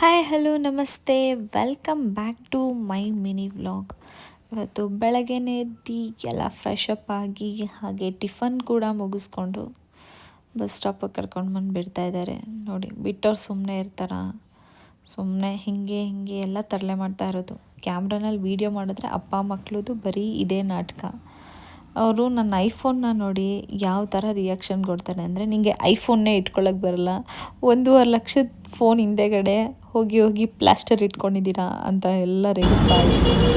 Hi hello ನಮಸ್ತೆ, welcome back to my mini vlog. ಇವತ್ತು ಬೆಳಗ್ಗೆನೇ ಎದ್ದು ಎಲ್ಲ ಫ್ರೆಶ್ ಅಪ್ ಆಗಿ ಹಾಗೆ ಟಿಫನ್ ಕೂಡ ಮುಗಿಸ್ಕೊಂಡು ಬಸ್ ಸ್ಟಾಪಿಗೆ ಕರ್ಕೊಂಡು ಬಂದು ಬಿಡ್ತಾ ಇದ್ದಾರೆ. ನೋಡಿ, ಬಿಟ್ಟವ್ರು ಸುಮ್ಮನೆ ಇರ್ತಾರ? ಸುಮ್ಮನೆ ಹಿಂಗೆ ಎಲ್ಲ ತರಲೆ ಮಾಡ್ತಾ ಇರೋದು. ಕ್ಯಾಮ್ರಾನಲ್ಲಿ ವೀಡಿಯೋ ಮಾಡಿದ್ರೆ ಅಪ್ಪ ಮಕ್ಕಳದು ಬರೀ ಇದೇ ನಾಟಕ. ಅವರು ನನ್ನ ಐಫೋನ್ನ ನೋಡಿ ಯಾವ ಥರ ರಿಯಾಕ್ಷನ್ ಕೊಡ್ತಾರೆ ಅಂದರೆ, ನಿಮಗೆ ಐಫೋನ್ನೇ ಇಟ್ಕೊಳ್ಳೋಕೆ ಬರಲ್ಲ, 1,50,000 ಫೋನ್ ಹಿಂದೆಗಡೆ ಹೋಗಿ ಪ್ಲಾಸ್ಟರ್ ಇಟ್ಕೊಂಡಿದ್ದೀರಾ ಅಂತ ಎಲ್ಲ ರೇಗಿಸ್ತಾ ಇದ್ದೀನಿ.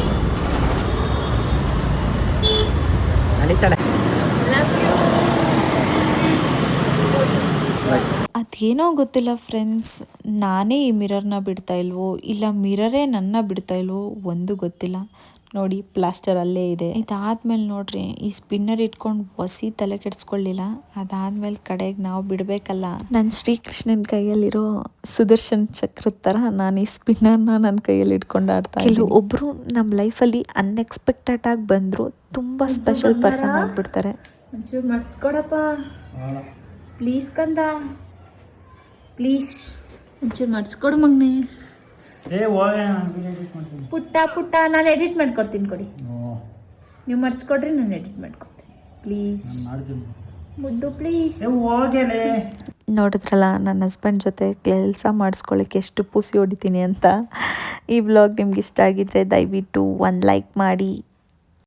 ಅದೇನೋ ಗೊತ್ತಿಲ್ಲ ಫ್ರೆಂಡ್ಸ್, ನಾನೇ ಈ ಮಿರರ್ನ ಬಿಡ್ತಾ ಇಲ್ವೋ ಇಲ್ಲ ಮಿರರೇ ನನ್ನ ಬಿಡ್ತಾ ಇಲ್ವೋ ಒಂದು ಗೊತ್ತಿಲ್ಲ. ನೋಡಿ, ಪ್ಲಾಸ್ಟರ್ ಅಲ್ಲೇ ಇದೆ. ಇದಾದ್ಮೇಲೆ ನೋಡ್ರಿ, ಈ ಸ್ಪಿನ್ನರ್ ಇಟ್ಕೊಂಡು ಹೊಸಿ ತಲೆ ಕೆಡಿಸ್ಕೊಳ್ಳಿಲ್ಲ. ಅದಾದ್ಮೇಲೆ ಕಡೆಗೆ ನಾವು ಬಿಡಬೇಕಲ್ಲ. ನನ್ನ ಶ್ರೀಕೃಷ್ಣನ ಕೈಯಲ್ಲಿರೋ ಸುದರ್ಶನ್ ಚಕ್ರದ ಥರ ನಾನು ಈ ಸ್ಪಿನ್ನರ್ನ ನನ್ನ ಕೈಯಲ್ಲಿ ಇಟ್ಕೊಂಡು ಆಡ್ತಾ ಇದ್ದೀನಿ. ಒಬ್ಬರು ನಮ್ಮ ಲೈಫಲ್ಲಿ ಅನ್ಎಕ್ಸ್ಪೆಕ್ಟೆಡ್ ಆಗಿ ಬಂದರು, ತುಂಬ ಸ್ಪೆಷಲ್ ಪರ್ಸನ್ ಆಗಿಬಿಡ್ತಾರೆ. ಒಂಚೂರು ಮಾಡಿಸ್ಕೊಡಪ್ಪ ಪ್ಲೀಸ್ ಕಂದ, ಪ್ಲೀಸ್ ಒಂಚೂರು ಮಾಡಿಸ್ಕೊಡು ಮಗ್ನೆ. ಪುಟ್ಟ ನಾನು ಎಡಿಟ್ ಮಾಡ್ಕೊಡ್ತೀನಿ, ಕೊಡಿ. ನೀವು ಮಾಡಿಸ್ಕೊಡ್ರಿ, ನಾನು ಎಡಿಟ್ ಮಾಡ್ಕೊಡ್ತೀನಿ. ಪ್ಲೀಸ್ ಮುದ್ದು, ಪ್ಲೀಸ್. ನೋಡಿದ್ರಲ್ಲ ನನ್ನ ಹಸ್ಬೆಂಡ್ ಜೊತೆ ಕೆಲಸ ಮಾಡಿಸ್ಕೊಳ್ಳೋಕ್ಕೆ ಎಷ್ಟು ಪೂಸಿ ಹೊಡಿತೀನಿ ಅಂತ. ಈ ವ್ಲಾಗ್ ನಿಮ್ಗೆ ಇಷ್ಟ ಆಗಿದ್ರೆ ದಯವಿಟ್ಟು ಒಂದು ಲೈಕ್ ಮಾಡಿ.